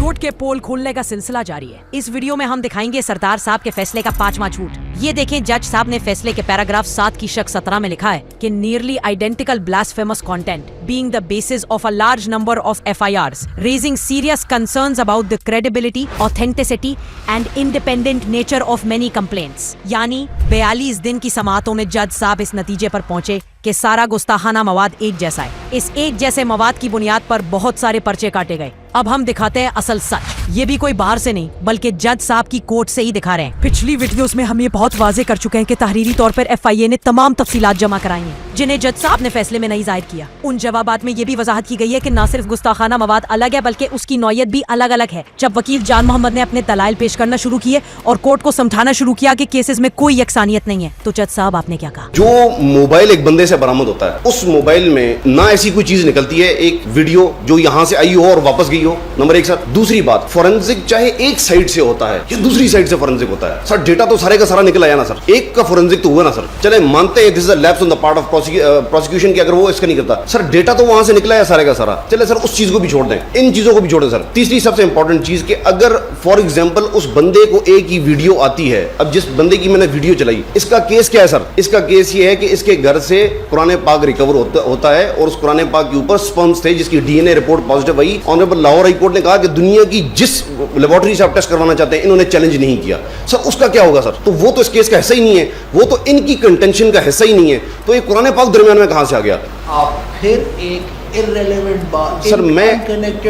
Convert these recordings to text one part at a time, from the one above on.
Court के पोल खोलने का सिलसिला जारी है। इस वीडियो में हम दिखाएंगे सरदार साहब के फैसले का 5वां झूठ। ये देखें, जज साहब ने फैसले के पैराग्राफ 7 की शक 17 में लिखा है कि nearly identical blasphemous content being the basis of a large number of FIRs, raising serious concerns about the credibility, authenticity and independent nature of many complaints। यानी 42 दिन की समाअतों में जज साहब इस नतीजे पर पहुंचे कि सारा गुस्ताखाना मवाद एक जैसा है। इस एक जैसे मवाद की बुनियाद पर बहुत सारे पर्चे काटे गए। अब हम दिखाते हैं असल सच। ये भी कोई बाहर से नहीं बल्कि जज साहब की कोर्ट से ही दिखा रहे हैं। पिछली वीडियोस में हम ये बहुत वाजे कर चुके हैं कि तहरीरी तौर पर FIA ने तमाम तफसीलात जमा कराई हैं जिन्हें जज साहब ने फैसले में नहीं जाहिर किया। उन जवाबात में ये भी वजाहत की गई है कि न सिर्फ गुस्ताखाना मवाद अलग है बल्कि उसकी नौयत भी अलग अलग है। जब वकील जान मोहम्मद ने अपने दलाइल पेश करना शुरू किए और कोर्ट को समझाना शुरू किया कि केसेस में कोई यकसानियत नहीं है, तो जज साहब आपने क्या कहा? जो मोबाइल एक बंदे से बरामद होता है, उस मोबाइल में ना ऐसी कोई चीज निकलती है, एक वीडियो जो यहाँ से आई हो और वापस गई हो, नंबर एक। सर दूसरी बात, फोरेंसिक चाहे एक साइड से होता है या दूसरी साइड से फोरेंसिक होता है, सर डेटा तो सारे का सारा निकल आया ना सर। एक का फोरेंसिक तो हुआ ना सर। चले मानते हैं this is a lapse on the part of prosecution की, अगर वो इसका नहीं करता सर, डेटा तो वहां से निकला है सारे का सारा। चले सर उस चीज को भी छोड़ दें, इन चीजों को भी छोड़ दें सर। तीसरी सबसे इंपॉर्टेंट चीज कि अगर फॉर एग्जांपल उस बंदे को एक ही वीडियो आती है, अब जिस बंदे की मैंने वीडियो चलाई, इसका केस क्या है सर? इसका केस ये है कि इसके घर से कुरान पाक रिकवर होता है और उस कुरान पाक के ऊपर स्पर्म्स थे जिसकी DNA रिपोर्ट पॉजिटिव आई। ऑनरेबल लाहौर हाई कोर्ट ने कहा कि दुनिया की जिस लेबोरेटरी से आप टेस्ट करवाना चाहते हैं इन्होंने चैलेंज नहीं किया। सर उसका क्या होगा सर? तो वो तो इस केस का हिस्सा ही नहीं है, वो तो इनकी कंटेंशन का हिस्सा ही नहीं है, तो ये कुरान पाक दरमियान में कहां से आ गया? आप फिर एक इररिलेवेंट बात सर, मैं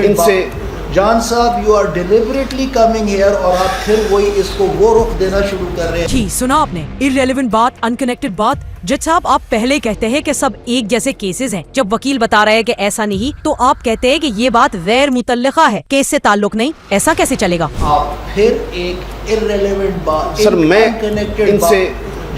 इनसे जान साहब, you are deliberately coming here और आप फिर वही इसको वो रुख देना शुरू कर रहे हैं। जी सुना आपने, इररिलेवेंट बात, अनकनेक्टेड बात। जज साहब आप पहले कहते हैं कि सब एक जैसे केसेस हैं, जब वकील बता रहा है कि ऐसा नहीं, तो आप कहते हैं कि ये बात गैर मुतल्लिका है, केस से ताल्लुक नहीं। ऐसा कैसे चलेगा? आप फिर एक इररिलेवेंट बात, सर मैं इनसे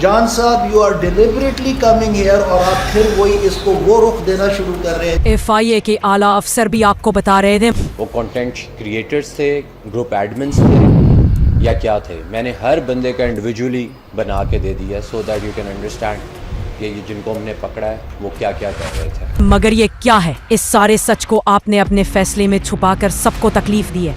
जान साहब, you are deliberately coming here और आप फिर वही इसको वो रुख देना शुरू कर रहे हैं। FIA के आला अफसर भी आपको बता रहे थे वो कंटेंट क्रिएटर्स थे, ग्रुप एडमिन्स थे या क्या थे। मैंने हर बंदे का इंडिविजुअली बना के दे दिया so that you can understand कि ये जिनको हमने पकड़ा है वो क्या क्या कर रहे थे। मगर ये क्या है? इस सारे सच को आपने अपने फैसले में छुपाकर सबको तकलीफ दी है।